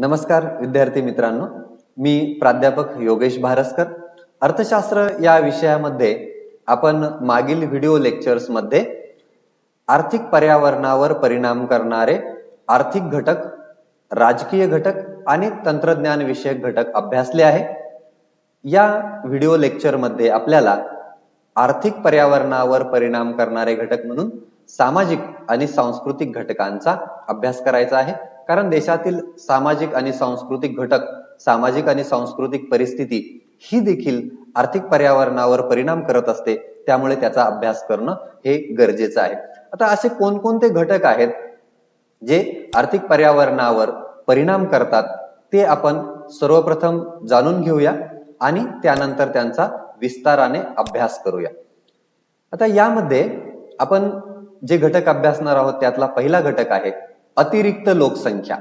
नमस्कार विद्यार्थी मित्रांनो, मी प्राध्यापक योगेश भारस्कर. अर्थशास्त्र या विषयामध्ये आपण मागील व्हिडिओ लेक्चर्स मध्ये आर्थिक पर्यावरणावर परिणाम करणारे आर्थिक घटक, राजकीय घटक आणि तंत्रज्ञान विषयक घटक अभ्यासले आहे. या व्हिडिओ लेक्चर मध्ये आपल्याला आर्थिक पर्यावरणावर परिणाम करणारे घटक म्हणून सामाजिक आणि सांस्कृतिक घटकांचा अभ्यास करायचा आहे. कारण देशातील सामाजिक आणि सांस्कृतिक घटक, सामाजिक आणि सांस्कृतिक परिस्थिती ही देखील आर्थिक पर्यावरणावर परिणाम करत असते. त्यामुळे त्याचा अभ्यास करणं हे गरजेचं आहे. आता असे कोणकोणते घटक आहेत जे आर्थिक पर्यावरणावर परिणाम करतात ते आपण सर्वप्रथम जाणून घेऊया आणि त्यानंतर त्यांचा विस्ताराने अभ्यास करूया. आता यामध्ये आपण जे घटक अभ्यासणार आहोत त्यातला पहिला घटक आहे अतिरिक्त लोकसंख्या,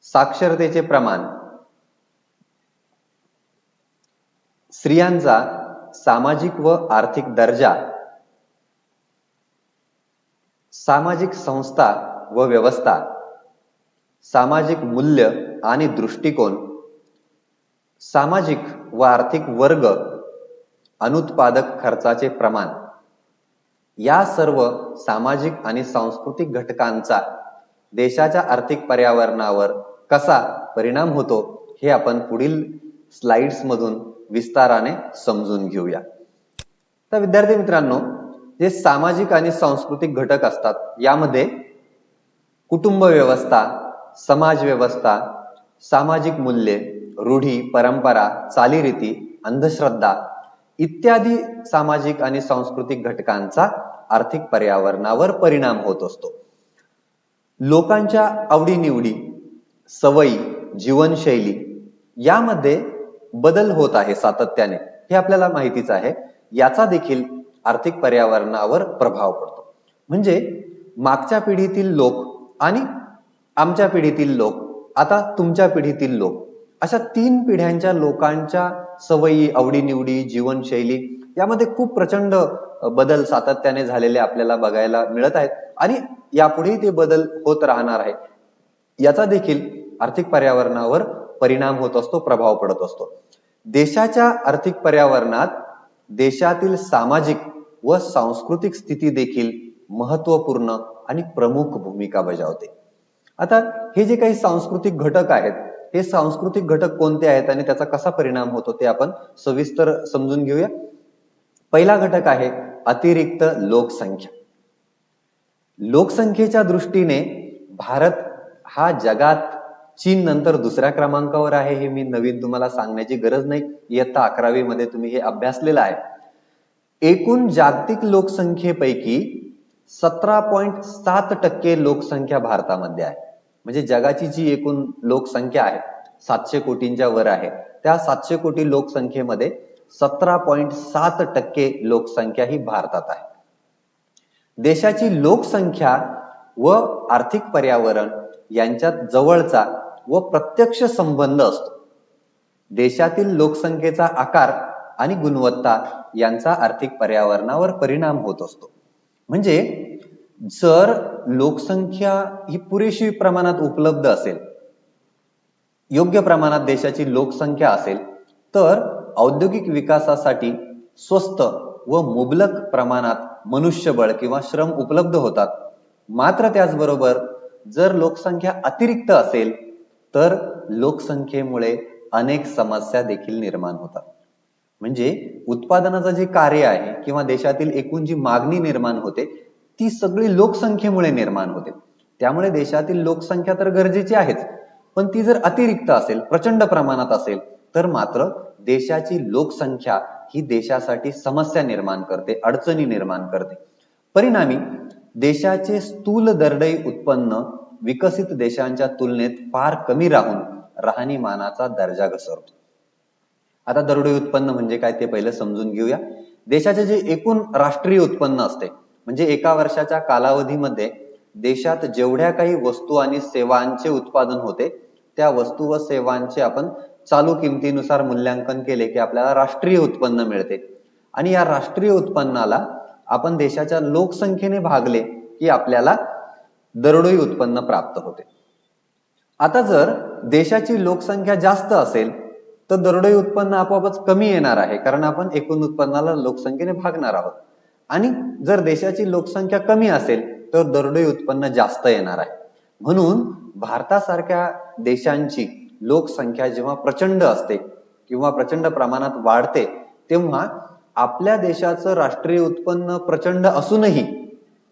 साक्षरतेचे प्रमाण, स्त्रियांचा सामाजिक व आर्थिक दर्जा, सामाजिक संस्था व व्यवस्था, सामाजिक मूल्य आणि दृष्टिकोन, सामाजिक व आर्थिक वर्ग, अनुत्पादक खर्चाचे प्रमाण. या सर्व सामाजिक आणि सांस्कृतिक घटकांचा देशाच्या आर्थिक पर्यावरणावर कसा परिणाम होतो हे आपण पुढील स्लाइड्स मधून विस्ताराने समजून घेऊया. तर विद्यार्थी मित्रांनो, जे सामाजिक आणि सांस्कृतिक घटक असतात यामध्ये कुटुंब व्यवस्था, समाज व्यवस्था, सामाजिक मूल्ये, रूढी, परंपरा, चालीरीती, अंधश्रद्धा इत्यादी सामाजिक आणि सांस्कृतिक घटकांचा आर्थिक पर्यावरणावर परिणाम होत असतो. लोकांच्या आवडीनिवडी, सवयी, जीवनशैली यामध्ये बदल होत आहे सातत्याने, हे आपल्याला माहितीच आहे. याचा देखील आर्थिक पर्यावरणावर प्रभाव पडतो. म्हणजे मागच्या पिढीतील लोक आणि आमच्या पिढीतील लोक, आता तुमच्या पिढीतील लोक, अशा 3 पिढ्यांच्या लोकांच्या सवयी, आवडीनिवडी, जीवनशैली यामध्ये खूप प्रचंड बदल सातत्याने झालेले आपल्याला बघायला मिळत आहेत आणि यापुढे ते बदल होत राहणार आहे. याचा देखील आर्थिक पर्यावरणावर परिणाम होत असतो, प्रभाव पडत असतो. देशाच्या आर्थिक पर्यावरणात देशातील सामाजिक व सांस्कृतिक स्थिती देखील महत्वपूर्ण आणि प्रमुख भूमिका बजावते. आता हे जे काही सांस्कृतिक घटक आहेत, हे सांस्कृतिक घटक कोणते आहेत आणि त्याचा कसा परिणाम होतो ते आपण सविस्तर समजून घेऊया. पहिला घटक आहे अतिरिक्त लोकसंख्या. लोकसंख्येच्या दृष्टीने भारत हा जगात चीन नंतर दुसऱ्या क्रमांकावर आहे. हे मी नवीन तुम्हाला सांगण्याची गरज नाही, इयत्ता 11वी मध्ये तुम्ही हे अभ्यासलेलं आहे. एकूण जागतिक लोकसंख्येपैकी 17.7% लोकसंख्या भारतामध्ये आहे. म्हणजे जगाची जी एकूण लोकसंख्या आहे 700 कोटींच्या वर आहे, त्या 700 कोटी लोकसंख्येमध्ये 17.7% लोकसंख्या ही भारतात आहे. देशाची लोकसंख्या व आर्थिक पर्यावरण यांच्यात जवळचा व प्रत्यक्ष संबंध असतो. देशातील लोकसंख्येचा आकार आणि गुणवत्ता यांचा आर्थिक पर्यावरणावर परिणाम होत असतो. म्हणजे जर लोकसंख्या ही पुरेशी प्रमाणात उपलब्ध असेल, योग्य प्रमाणात देशाची लोकसंख्या असेल, तर औद्योगिक विकासासाठी स्वस्त व मुबलक प्रमाणात मनुष्यबळ किंवा श्रम उपलब्ध होतात. मात्र त्याचबरोबर जर लोकसंख्या अतिरिक्त असेल तर लोकसंख्येमुळे अनेक समस्या देखील निर्माण होतात. म्हणजे उत्पादनाचं जे कार्य आहे किंवा देशातील एकूण जी मागणी निर्माण होते ती सगळी लोकसंख्येमुळे निर्माण होते. त्यामुळे देशातील लोकसंख्या तर गरजेची आहेच, पण ती जर अतिरिक्त असेल, प्रचंड प्रमाणात असेल, तर मात्र देशाची लोकसंख्या ही देशासाठी समस्या निर्माण करते, अडचणी निर्माण करते. परिणामी देशाचे स्थूल दरडोई उत्पन्न विकसित देशांच्या तुलनेत फार कमी राहून राहणीमानाचा दर्जा घसरतो. आता दरडोई उत्पन्न म्हणजे काय ते पहिलं समजून घेऊया. देशाचे जे एकूण राष्ट्रीय उत्पन्न असते, म्हणजे एका वर्षाच्या कालावधीमध्ये देशात जेवढ्या काही वस्तू आणि सेवांचे उत्पादन होते त्या वस्तू व सेवांचे आपण चालू किमतीनुसार मूल्यांकन केले की आपल्याला राष्ट्रीय उत्पन्न मिळते. आणि या राष्ट्रीय उत्पन्नाला आपण देशाच्या लोकसंख्येने भागले की आपल्याला दरडोई उत्पन्न प्राप्त होते. आता जर देशाची लोकसंख्या जास्त असेल तर दरडोई उत्पन्न आपोआपच कमी येणार आहे, कारण आपण एकूण उत्पन्नाला लोकसंख्येने भागणार आहोत. आणि जर देशाची लोकसंख्या कमी असेल तर दरडोई उत्पन्न जास्त येणार आहे. म्हणून भारतासारख्या देशांची लोकसंख्या जेव्हा प्रचंड असते किंवा प्रचंड प्रमाणात वाढते, तेव्हा आपल्या देशाचं राष्ट्रीय उत्पन्न प्रचंड असूनही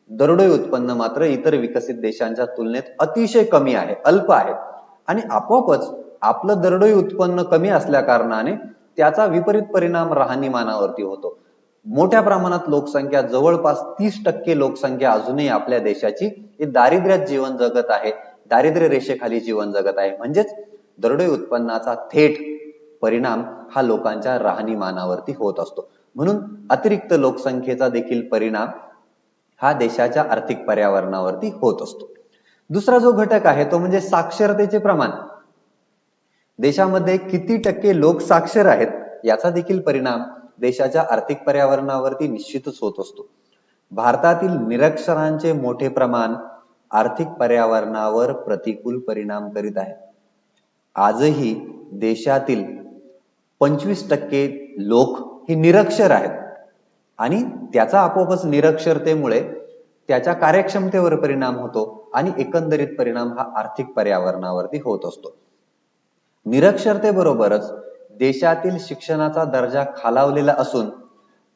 दरडोई उत्पन्न मात्र इतर विकसित देशांच्या तुलनेत अतिशय कमी आहे, अल्प आहे. आणि आपोआपच आपलं दरडोई उत्पन्न कमी असल्या कारणाने त्याचा विपरीत परिणाम राहणीमानावरती होतो. मोठ्या प्रमाणात लोकसंख्या, जवळपास 30% लोकसंख्या अजूनही आपल्या देशाची ही दारिद्र्यात जीवन जगत आहे, दारिद्र्य रेषेखाली जीवन जगत आहे. म्हणजेच दरडोई उत्पन्नाचा थेट परिणाम हा लोकांच्या राहणीमानावरती होत असतो. म्हणून अतिरिक्त लोकसंख्येचा देखील परिणाम हा देशाच्या आर्थिक पर्यावरणावरती होत असतो. दुसरा जो घटक आहे तो म्हणजे साक्षरतेचे प्रमाण. देशामध्ये किती टक्के लोक साक्षर आहेत याचा देखील परिणाम देशाच्या आर्थिक पर्यावरणावरती निश्चितच होत असतो. भारतातील निरक्षरांचे मोठे प्रमाण आर्थिक पर्यावरणावर प्रतिकूल परिणाम करीत आहे. आजही देशातील 25% लोक हे निरक्षर आहेत आणि त्याचा आपोआपच निरक्षरतेमुळे त्याच्या कार्यक्षमतेवर परिणाम होतो आणि एकंदरीत परिणाम हा आर्थिक पर्यावरणावरती होत असतो. निरक्षरतेबरोबरच देशातील शिक्षणाचा दर्जा खालावलेला असून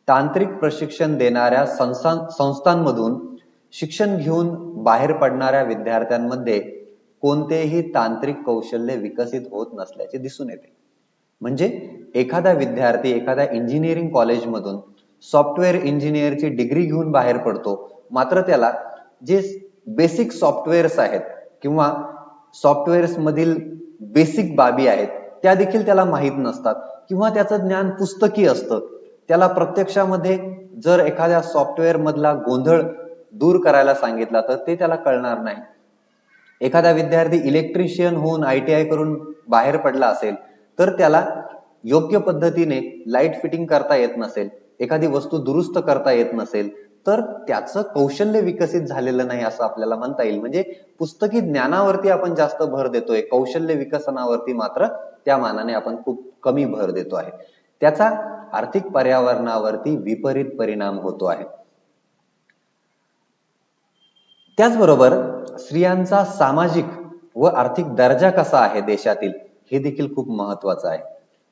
तांत्रिक प्रशिक्षण देणाऱ्या संस्थांमधून शिक्षण घेऊन बाहेर पडणाऱ्या विद्यार्थ्यांमध्ये कोणतेही तांत्रिक कौशल्य विकसित होत नसल्याचे दिसून येते. म्हणजे एखादा विद्यार्थी एखाद्या इंजिनिअरिंग कॉलेजमधून सॉफ्टवेअर इंजिनिअरची डिग्री घेऊन बाहेर पडतो, मात्र त्याला जे बेसिक सॉफ्टवेअर्स आहेत किंवा सॉफ्टवेअर्स मधील बेसिक बाबी आहेत त्या देखील त्याला माहीत नसतात किंवा त्याचं ज्ञान पुस्तकी असतं. त्याला प्रत्यक्षामध्ये जर एखाद्या सॉफ्टवेअर मधला गोंधळ दूर करायला सांगितला तर ते त्याला कळणार नाही. एखादा विद्यार्थी इलेक्ट्रिशियन होऊन ITI करून बाहेर पडला असेल तर त्याला योग्य पद्धतीने लाईट फिटिंग करता येत नसेल, एखादी वस्तू दुरुस्त करता येत नसेल तर त्याचं कौशल्य विकसित झालेलं नाही असं आपल्याला म्हणता येईल. म्हणजे पुस्तकी ज्ञानावरती आपण जास्त भर देतोय, कौशल्य विकसनावरती मात्र त्या मानाने आपण खूप कमी भर देतो आहे. त्याचा आर्थिक पर्यावरणावरती विपरीत परिणाम होतो आहे. त्याचबरोबर स्त्रियांचा सामाजिक व आर्थिक दर्जा कसा आहे देशातील हे देखील खूप महत्वाचं आहे.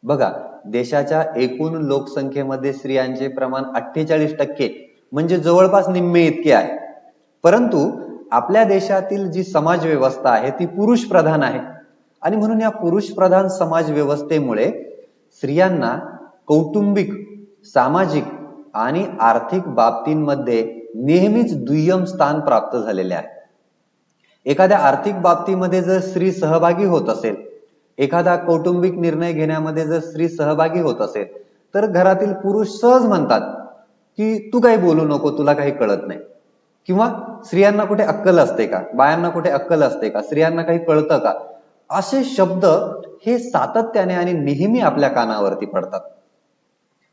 बघा, देशाच्या एकूण लोकसंख्येमध्ये स्त्रियांचे प्रमाण 48% म्हणजे जवळपास निम्मे इतके आहे. परंतु आपल्या देशातील जी समाज व्यवस्था आहे ती पुरुष प्रधान आहे आणि म्हणून या पुरुष प्रधान समाज व्यवस्थेमुळे स्त्रियांना कौटुंबिक, सामाजिक आणि आर्थिक बाबतींमध्ये नेहमीच दुय्यम स्थान प्राप्त झालेले आहे. एखाद्या आर्थिक बाबतीमध्ये जर स्त्री सहभागी होत असेल, एखादा कौटुंबिक निर्णय घेण्यामध्ये जर स्त्री सहभागी होत असेल तर घरातील पुरुष सहज म्हणतात की तू काही बोलू नको, तुला काही कळत नाही. किंवा स्त्रियांना कुठे अक्कल असते का, बायांना कुठे अक्कल असते का, स्त्रियांना काही कळतं का, असे शब्द हे सातत्याने आणि नेहमी आपल्या कानावरती पडतात.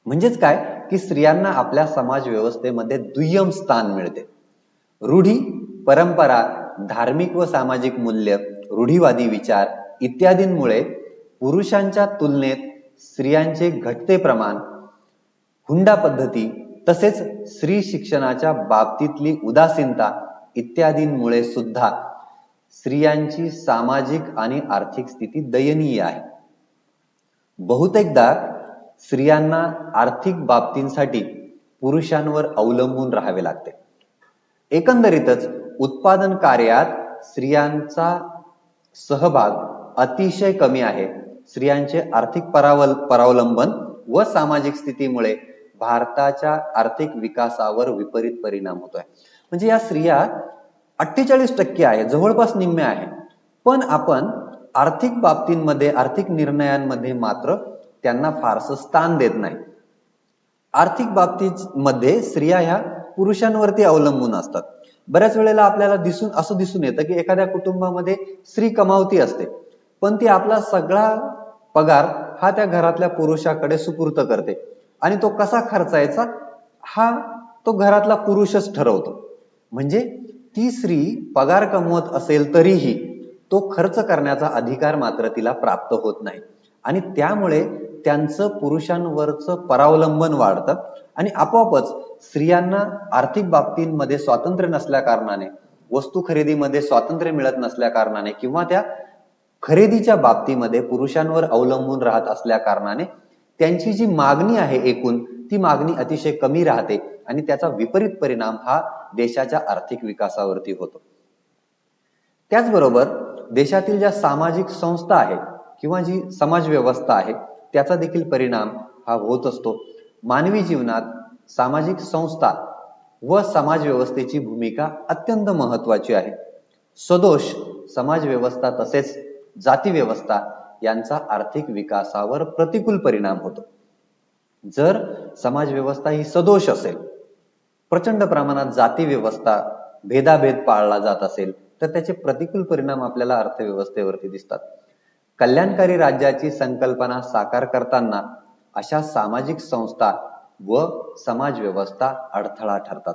म्हणजेच काय की स्त्रियांना आपल्या समाज व्यवस्थेमध्ये दुय्यम स्थान मिळते. रूढी, परंपरा, धार्मिक व सामाजिक मूल्य, रूढीवादी विचार इत्यादींमुळे पुरुषांच्या तुलनेत स्त्रियांचे घटते प्रमाण, हुंडा पद्धती तसेच स्त्री शिक्षणाच्या बाबतीतली उदासीनता इत्यादींमुळे सुद्धा स्त्रियांची सामाजिक आणि आर्थिक स्थिती दयनीय आहे. बहुतेकदा स्त्रियांना आर्थिक बाबतींसाठी पुरुषांवर अवलंबून राहावे लागते. एकंदरीतच उत्पादन कार्यात स्त्रियांचा सहभाग अतिशय कमी आहे. स्त्रियांचे आर्थिक परावलंबन व सामाजिक स्थितीमुळे भारताच्या आर्थिक विकासावर विपरीत परिणाम होतोय. म्हणजे या स्त्रिया 48% आहे, जवळपास निम्म्या आहे. पण आपण आर्थिक बाबतींमध्ये, आर्थिक निर्णयांमध्ये मात्र त्यांना फारसं स्थान देत नाही. आर्थिक बाबतीमध्ये स्त्रिया ह्या पुरुषांवरती अवलंबून असतात. बऱ्याच वेळेला आपल्याला असं दिसून येतं की एखाद्या कुटुंबामध्ये स्त्री कमावती असते पण ती आपला सगळा पगार हा त्या घरातल्या पुरुषाकडे सुपूर्त करते आणि तो कसा खर्चायचा हा तो घरातला पुरुषच ठरवतो. म्हणजे ती स्त्री पगार कमवत असेल तरीही तो खर्च करण्याचा अधिकार मात्र तिला प्राप्त होत नाही आणि त्यामुळे त्यांचं पुरुषांवरचं परावलंबन वाढतं आणि आपोआपच स्त्रियांना आर्थिक बाबतींमध्ये स्वातंत्र्य नसल्या कारणाने, वस्तू खरेदीमध्ये स्वातंत्र्य मिळत नसल्या कारणाने किंवा त्या खरेदीच्या बाबतीमध्ये पुरुषांवर अवलंबून राहत असल्या कारणाने त्यांची जी मागणी आहे एकूण ती मागणी अतिशय कमी राहते आणि त्याचा विपरीत परिणाम हा देशाच्या आर्थिक विकासावरती होतो. त्याचबरोबर देशातील ज्या सामाजिक संस्था आहेत किंवा जी समाज व्यवस्था आहे त्याचा देखील परिणाम हा होत असतो. मानवी जीवनात सामाजिक संस्था व समाज व्यवस्थेची भूमिका अत्यंत महत्त्वाची आहे. सदोष समाज व्यवस्था तसेच जाती व्यवस्था यांचा आर्थिक विकासावर प्रतिकूल परिणाम होतो. जर समाज व्यवस्था ही सदोष असेल, प्रचंड प्रमाणात जाती व्यवस्था, भेदाभेद पाळला जात असेल तर त्याचे प्रतिकूल परिणाम आपल्याला अर्थव्यवस्थेवरती दिसतात. कल्याणकारी राज्याची संकल्पना साकार करताना अशा सामाजिक संस्था व समाज व्यवस्था अडथळा ठरतात.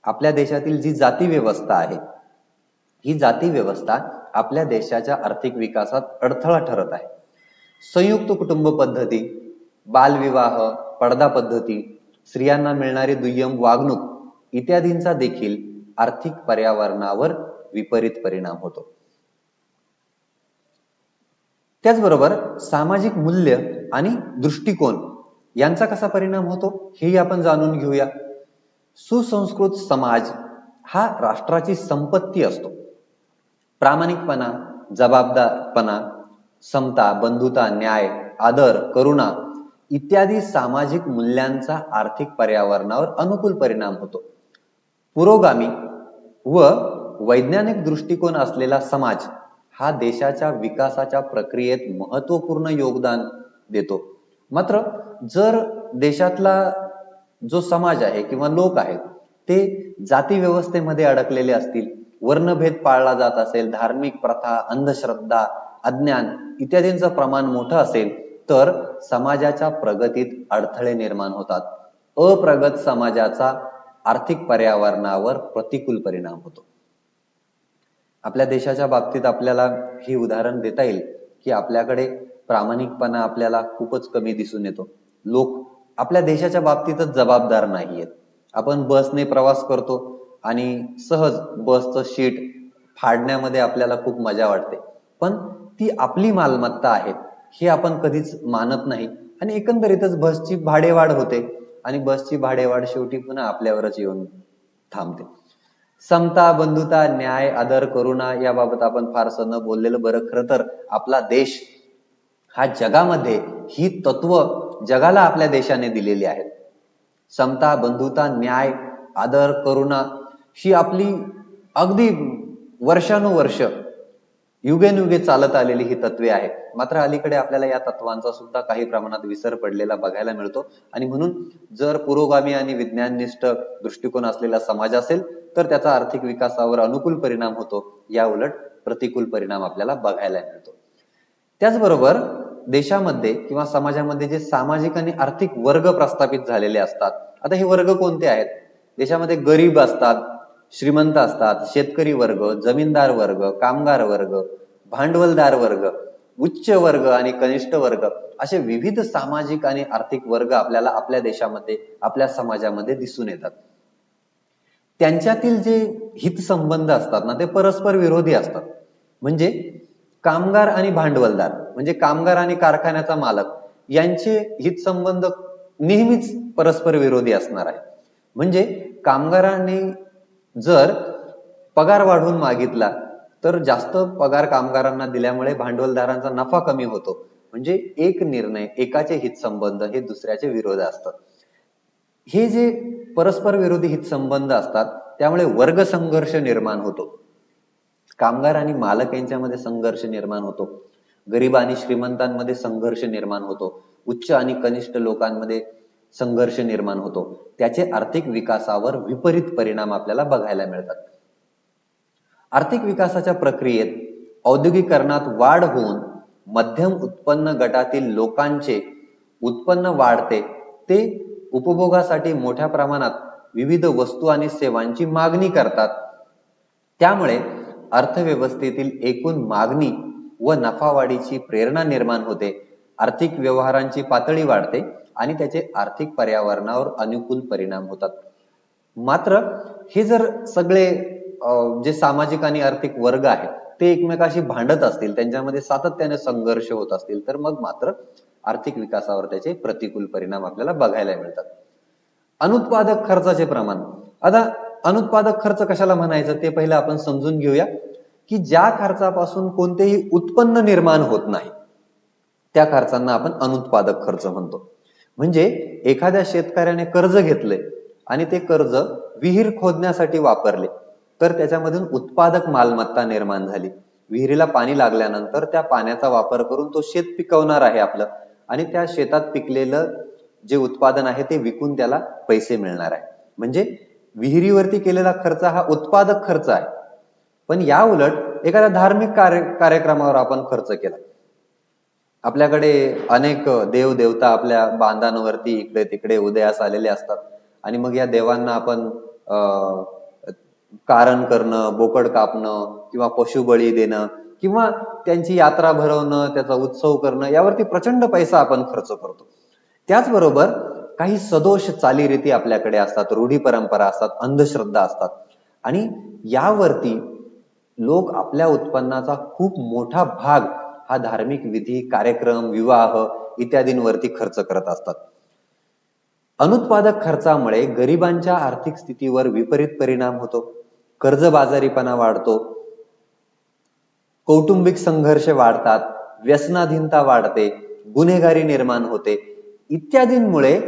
आपल्या देशातील जी जाती व्यवस्था आहे ही जाती व्यवस्था आपल्या देशाच्या आर्थिक विकासात अडथळा ठरत आहे. संयुक्त कुटुंब पद्धती, बालविवाह, पडदा पद्धती, स्त्रियांना मिळणारी दुय्यम वागणूक इत्यादींचा देखील आर्थिक पर्यावरणावर विपरीत परिणाम होतो. त्याचबरोबर सामाजिक मूल्य आणि दृष्टिकोन यांचा कसा परिणाम होतो हेही आपण जाणून घेऊया. सुसंस्कृत समाज हा राष्ट्राची संपत्ती असतो. प्रामाणिकपणा, जबाबदारपणा, समता, बंधुता, न्याय, आदर, करुणा इत्यादी सामाजिक मूल्यांचा आर्थिक पर्यावरणावर अनुकूल परिणाम होतो. पुरोगामी व वैज्ञानिक दृष्टिकोन असलेला समाज हा देशाच्या विकासाच्या प्रक्रियेत महत्त्वपूर्ण योगदान देतो. मात्र जर देशातला जो समाज आहे किंवा लोक आहेत ते जाती व्यवस्थेमध्ये अडकलेले असतील, वर्णभेद पाळला जात असेल, धार्मिक प्रथा, अंधश्रद्धा, अज्ञान इत्यादींचं प्रमाण मोठं असेल तर समाजाच्या प्रगतीत अडथळे निर्माण होतात. अप्रगत समाजाचा आर्थिक पर्यावरणावर प्रतिकूल परिणाम होतो. आपल्या देशाच्या बाबतीत आपल्याला हे उदाहरण देता येईल की आपल्याकडे प्रामाणिकपणा आपल्याला खूपच कमी दिसून येतो. लोक आपल्या देशाच्या बाबतीतच जबाबदार नाहीयेत. आपण बसने प्रवास करतो आणि सहज बसचं शीट फाडण्यामध्ये आपल्याला खूप मजा वाटते, पण ती आपली मालमत्ता आहे हे आपण कधीच मानत नाही आणि एकंदरीतच बसची भाडेवाढ होते आणि बसची भाडेवाढ शेवटी पुन्हा आपल्यावरच येऊन थांबते. समता, बंधुता, न्याय, आदर, करुणा याबाबत आपण फारसं न बोललेलं बरं. खरं तर आपला देश हा जगामध्ये ही तत्व जगाला आपल्या देशाने दिलेली आहेत. समता, बंधुता, न्याय, आदर, करुणा ही आपली अगदी वर्षानुवर्ष युगेनुगे चालत आलेली ही तत्वे आहेत. मात्र अलीकडे आपल्याला या तत्वांचा सुद्धा काही प्रमाणात विसर पडलेला बघायला मिळतो आणि म्हणून जर पुरोगामी आणि विज्ञाननिष्ठ दृष्टिकोन असलेला समाज असेल तर त्याचा आर्थिक विकासावर अनुकूल परिणाम होतो, या उलट प्रतिकूल परिणाम आपल्याला बघायला मिळतो. त्याचबरोबर देशामध्ये किंवा समाजामध्ये जे सामाजिक आणि आर्थिक वर्ग प्रस्थापित झालेले असतात. आता हे वर्ग कोणते आहेत? देशामध्ये गरीब असतात, श्रीमंत असतात, शेतकरी वर्ग, जमीनदार वर्ग, कामगार वर्ग, भांडवलदार वर्ग, उच्च वर्ग आणि कनिष्ठ वर्ग असे विविध सामाजिक आणि आर्थिक वर्ग आपल्याला आपल्या देशामध्ये, आपल्या समाजामध्ये दिसून येतात. त्यांच्यातील जे हितसंबंध असतात ना ते परस्पर विरोधी असतात. म्हणजे कामगार आणि भांडवलदार म्हणजे कामगार आणि कारखान्याचा मालक यांचे हितसंबंध नेहमीच परस्पर विरोधी असणार आहे. म्हणजे कामगारांनी जर पगार वाढवून मागितला तर जास्त पगार कामगारांना दिल्यामुळे भांडवलदारांचा नफा कमी होतो. म्हणजे एक निर्णय, एकाचे हितसंबंध हे दुसऱ्याचे विरोध असतात. हे जे परस्पर विरोधी हितसंबंध असतात त्यामुळे वर्ग संघर्ष निर्माण होतो. कामगार आणि मालक यांच्यामध्ये संघर्ष निर्माण होतो. गरीब आणि श्रीमंतांमध्ये संघर्ष निर्माण होतो. उच्च आणि कनिष्ठ लोकांमध्ये संघर्ष निर्माण होतो. त्याचे आर्थिक विकासावर विपरीत परिणाम आपल्याला बघायला मिळतात. आर्थिक विकासाच्या प्रक्रियेत औद्योगिकरणात वाढ होऊन मध्यम उत्पन्न गटातील लोकांचे उत्पन्न वाढते. ते उपभोगासाठी मोठ्या प्रमाणात विविध वस्तू आणि सेवांची मागणी करतात. त्यामुळे अर्थव्यवस्थेतील एकूण मागणी व नफावाढीची प्रेरणा निर्माण होते, आर्थिक व्यवहारांची पातळी वाढते आणि त्याचे आर्थिक पर्यावरणावर अनुकूल परिणाम होतात. मात्र हे जर सगळे जे सामाजिक आणि आर्थिक वर्ग आहेत ते एकमेकाशी भांडत असतील, त्यांच्यामध्ये सातत्याने संघर्ष होत असतील, तर मग मात्र आर्थिक विकासावर त्याचे प्रतिकूल परिणाम आपल्याला बघायला मिळतात. अनुत्पादक खर्चाचे प्रमाण. आता अनुत्पादक खर्च कशाला म्हणायचं ते पहिलं आपण समजून घेऊया, की ज्या खर्चापासून कोणतेही उत्पन्न निर्माण होत नाही त्या खर्चांना आपण अनुत्पादक खर्च म्हणतो. म्हणजे एखाद्या शेतकऱ्याने कर्ज घेतले आणि ते कर्ज विहीर खोदण्यासाठी वापरले, तर त्याच्यामधून उत्पादक मालमत्ता निर्माण झाली. विहिरीला पाणी लागल्यानंतर त्या पाण्याचा वापर करून तो शेत पिकवणार आहे आपलं, आणि त्या शेतात पिकलेलं जे उत्पादन आहे ते विकून त्याला पैसे मिळणार आहे. म्हणजे विहिरीवरती केलेला खर्च हा उत्पादक खर्च आहे. पण या उलट एखाद्या धार्मिक कार्यक्रमावर आपण खर्च केला. आपल्याकडे अनेक देव देवता आपल्या बांधांवरती इकडे तिकडे उदयास आलेले असतात, आणि मग या देवांना आपण कारण करणं, बोकड कापणं किंवा पशुबळी देणं किंवा त्यांची यात्रा भरवणं, त्याचा उत्सव करणं, यावरती प्रचंड पैसा आपण खर्च करतो. त्याचबरोबर काही सदोष चालीरीती आपल्याकडे असतात, रूढी परंपरा असतात, अंधश्रद्धा असतात, आणि यावरती लोक आपल्या उत्पन्नाचा खूप मोठा भाग हा धार्मिक विधी, कार्यक्रम, विवाह इत्यादींवरती खर्च करत असतात. अनुत्पादक खर्चामुळे गरिबांच्या आर्थिक स्थितीवर विपरीत परिणाम होतो, कर्जबाजारीपणा वाढतो, कौटुंबिक संघर्ष वाढतात, व्यसनाधीनता वाढते, गुन्हेगारी निर्माण होते, इत्यादींमुळे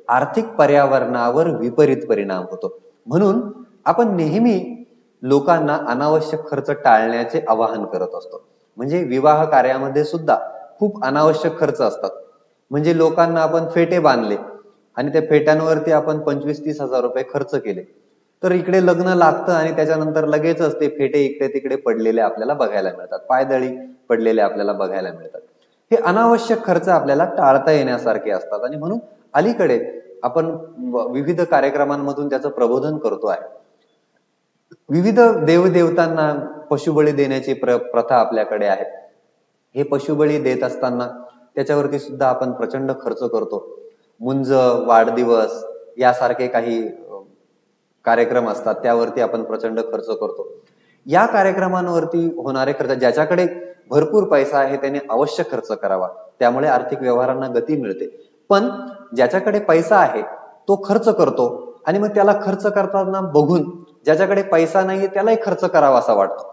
आर्थिक पर्यावरणावर विपरीत परिणाम होतो. म्हणून आपण नेहमी लोकांना अनावश्यक खर्च टाळण्याचे आवाहन करत असतो. म्हणजे विवाह कार्यामध्ये सुद्धा खूप अनावश्यक खर्च असतात. म्हणजे लोकांना आपण फेटे बांधले आणि त्या फेट्यांवरती आपण 25-30 हजार रुपये खर्च केले, तर इकडे लग्न लागतं आणि त्याच्यानंतर लगेचच ते फेटे इकडे तिकडे पडलेले आपल्याला बघायला मिळतात, पायदळी पडलेले आपल्याला बघायला मिळतात. हे अनावश्यक खर्च आपल्याला टाळता येण्यासारखे असतात, आणि म्हणून अलीकडे आपण विविध कार्यक्रमांमधून त्याचं प्रबोधन करतो आहे. विविध देवदेवतांना पशुबळी देण्याची प्रथा आपल्याकडे आहे. हे पशुबळी देत असताना त्याच्यावरती सुद्धा आपण प्रचंड खर्च करतो. मुंज, वाढदिवस यासारखे काही कार्यक्रम असतात, त्यावरती आपण प्रचंड खर्च करतो. या कार्यक्रमांवरती होणारे खर्च, ज्याच्याकडे भरपूर पैसा आहे त्याने अवश्य खर्च करावा, त्यामुळे आर्थिक व्यवहारांना गती मिळते. पण ज्याच्याकडे पैसा आहे तो खर्च करतो, आणि मग त्याला खर्च करताना बघून ज्याच्याकडे पैसा नाहीये त्यालाही खर्च करावा असा वाटतो.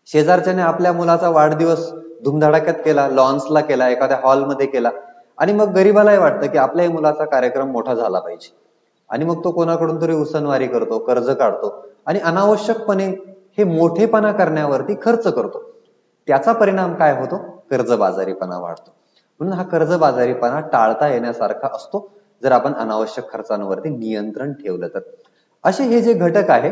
शेजारच्याने आपल्या मुलाचा वाढदिवस धुमधडाक्यात केला, लॉन्सला केला, एखाद्या हॉलमध्ये केला, आणि मग गरीबालाही वाटतं की आपल्याही मुलाचा कार्यक्रम मोठा झाला पाहिजे, आणि मग तो कोणाकडून तरी उसनवारी करतो, कर्ज काढतो, आणि अनावश्यकपणे हे मोठेपणा करण्यावरती खर्च करतो. त्याचा परिणाम काय होतो? कर्जबाजारीपणा वाढतो. म्हणून हा कर्जबाजारीपणा टाळता येण्यासारखा असतो जर आपण अनावश्यक खर्चांवरती नियंत्रण ठेवलं तर. असे हे जे घटक आहे,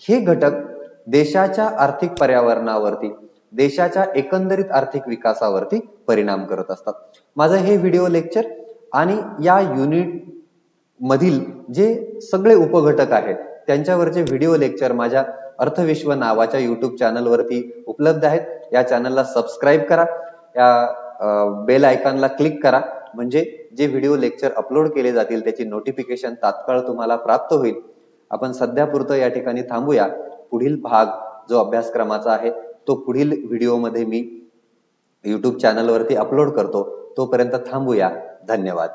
हे घटक देशाच्या आर्थिक पर्यावरणावरती, देशाच्या एकंदरीत आर्थिक विकासावरती परिणाम करत असतात. माझं हे व्हिडिओ लेक्चर आणि या युनिट मधील जे सगळे उपघटक आहेत त्यांच्यावरचे व्हिडिओ लेक्चर माझ्या अर्थविश्व नावाच्या YouTube चॅनलवरती उपलब्ध आहेत. या चॅनलला सबस्क्राईब करा, या बेल आयकॉनला क्लिक करा, म्हणजे जे व्हिडिओ लेक्चर अपलोड केले जातील त्याची नोटिफिकेशन तात्काळ तुम्हाला प्राप्त होईल. आपण सध्यापुरतं या ठिकाणी थांबूया. पुढील भाग जो अभ्यासक्रमाचा आहे तो पुढील व्हिडिओमध्ये मी YouTube चॅनलवरती अपलोड करतो. तोपर्यंत थांबूया. धन्यवाद.